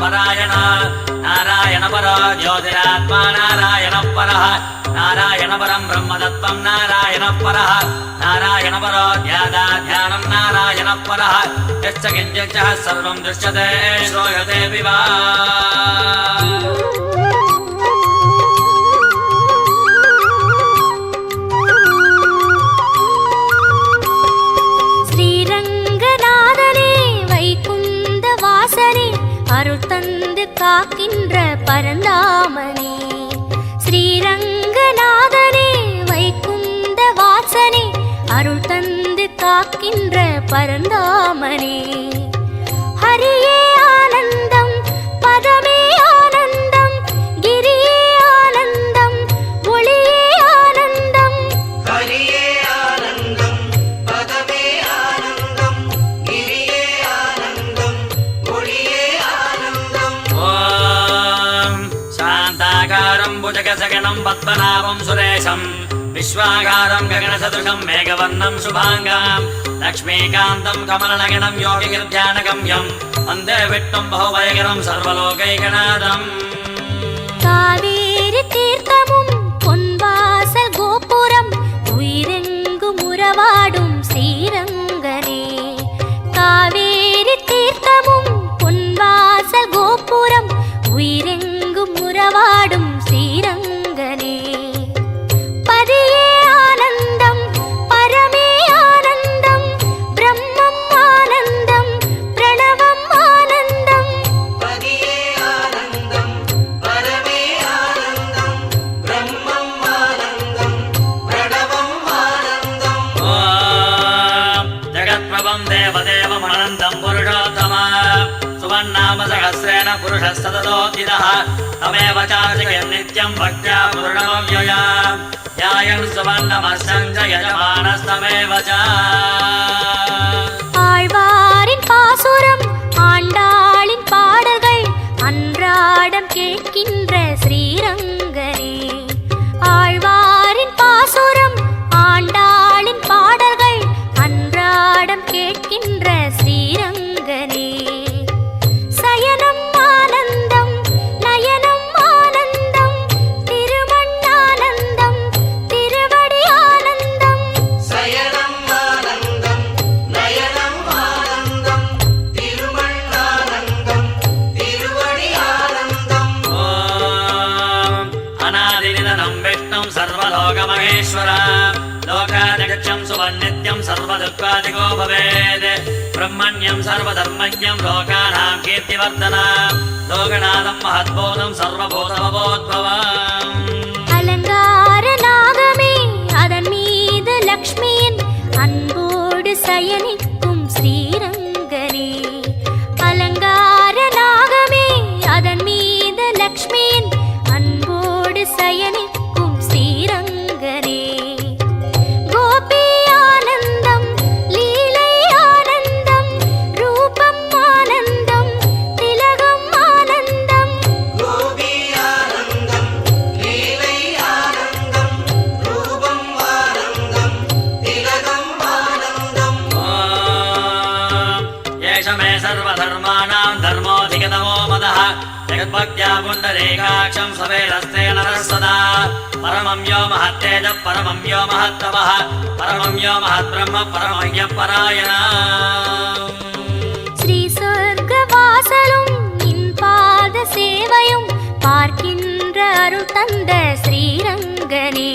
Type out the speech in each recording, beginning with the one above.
परायण नारायण परो ज्योतिरात्मा नारायण परः नारायण परं ब्रह्मतत्त्वं नारायण परः नारायण परो ध्यानं नारायण परः यश्च किञ्चित् सर्वं दृश्यते श्रूयते विवा காக்கின்ற பரந்தாமனே ஸ்ரீரங்கநாதனே வைகுந்த வாசனே அருள் தந்து காக்கின்ற பரந்தாமனே ஹரியே ஆனந்தம் பதமே ஆனந்தம் கிரியே ஆனந்தம் ஒளியே ஆனந்தம் ஹரியே ஆனந்தம் பதமே ஆனந்தம் கிரியே ஆனந்தம் ஒளியே ஆனந்தம் ஓம் சாந்தாகாரம் புஜகசகனம் பத்மநாபம் சுரேஷம் विश्वागारं गगनसदृशं मेघवर्णं शुभांगां लक्ष्मीकान्तं कमलनयनं योगिगिर्ध्यानगम्यं वन्दे विष्णुं बहुभयकरं सर्वलोकैकनाथम् காவேரி தீர்த்தமும் பொன்வாசல் கோபுரம் உயிரெங்கும் உறவாடும் ஸ்ரீரங்கனே காவேரி தீர்த்தமும் பொன்வாசல் கோபுரம் உயிரெங்கும் உறவாடும் ஸ்ரீரங்கனே பதியே ஆனந்தம் பரமே ஆனந்தம் பிரம்மம் ஆனந்தம் பிரணவம் ஆனந்தம் பதியே ஆனந்தம் பரமே ஆனந்தம் பிரம்மம் ஆனந்தம் பிரணவம் ஆனந்தம் ஓம் ஜகத்பிரபம் தேவதேவமனந்தம் புருஷோத்தமா सुवन्नाम सहस्रेण पुरुषस्तततोऽधितः तमेव चार्चयन् नित्यं भक्त्या पूर्णमव्यया ध्यायन् सुवन्नमस्सं च यजमानस्तमेव च ஆழ்வாரின் பாசுரம் ஆண்டாளின் பாடல்கள் அன்றாடம் கேட்கின்ற ஸ்ரீரங்கனே ஆழ்வாரின் பாசுரம் ஆண்டாளின் பாடல்கள் அன்றாடம் கேட்கின்ற ஸ்ரீரங்கனே சயனம் ஆனந்தம் நயனம் ஆனந்தம் திருமண்ணானந்தம் திருவடி ஆனந்தம் சயனம் ஆனந்தம் நயனம் ஆனந்தம் திருமண்ணானந்தம் திருவடி ஆனந்தம் ஓம் அநாதிநிதனம் விஷ்ணும் சர்வலோகமகேஸ்வரம் लोकादिगच्छं सुवन्नित्यं सर्वदुःखादिको भवेत् ब्रह्मण्यं सर्वधर्मज्ञं लोकानां कीर्तिवर्धनं लोकनाथं महद्भूतं सर्वभूतमभूद्भवम् அலங்கார நாகமே அதன் மீது லக்ஷ்மியின் அன்போடு சயனிக்கும் ஸ்ரீரங்கனே அலங்கார நாகமே அதன் மீது லக்ஷ்மியின் அன்போடு சயனிக்கும் ஸ்ரீரங்கனே கோபி ஆனந்தம் லீலை ஆனந்தம் ரூபம் ஆனந்தம் திலகம் ஆனந்தம் கோபி ஆனந்தம் லீலை ஆனந்தம் ரூபம் ஆனந்தம் திலகம் ஆனந்தம் ஓம் ஏஷ மே सर्वधर्माणां धर्मोऽधिगतमो मदः जगद्भक्त्या पुण्डरीकाक्षं सवेरस्ते नरः सदा परमं यो महत्तेजः परमं यो महत्तपः परमं यो महद्ब्रह्म परमं परायणः ஸ்ரீ சொர்க்க வாசலும் நின் பாத சேவையும் பார்க்கின்ற அருள் தந்த ஸ்ரீரங்கனே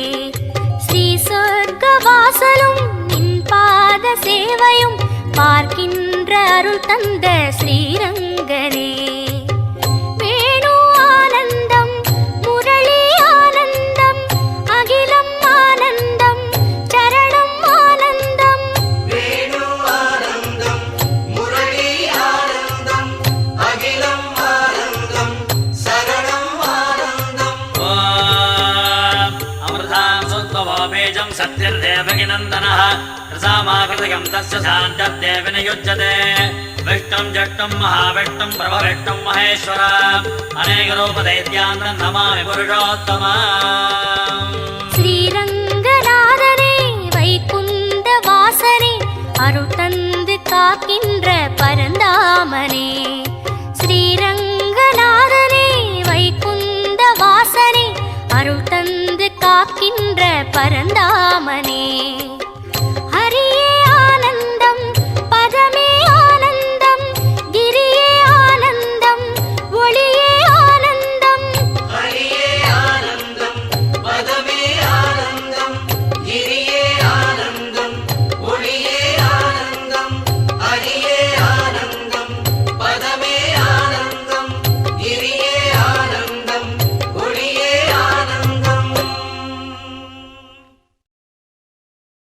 ஸ்ரீ சொர்க்க வாசலும் நின் பாத சேவையும் பார்க்கின்ற அருள் தந்த ஸ்ரீரங்கனே வேணு ஆனந்தம் முரளி ஆனந்தம் அகிலம் ஆனந்தம் சரணம் ஆனந்தம் வேணு ஆனந்தம் முரளி ஆனந்தம் அகிலம் ஆனந்தம் சரணம் ஆனந்தம் ஓம் அமிர்தாं சுத்வோ பீஜம் சத்யர்தேவகிநந்தனः रसामाकृतकं तस्य शान्तर्देव नियुज्यते विष्णुं जष्टुं महाविष्णुं प्रभविष्णुं महेश्वरम् अनेकरूपदैत्यान्तं नमामि पुरुषोत्तमम् ஸ்ரீரங்கநாதனே வைகுந்த வாசனே அருள் தந்து காக்கின்ற பரந்தாமனே ஸ்ரீரங்க பரந்தாமனே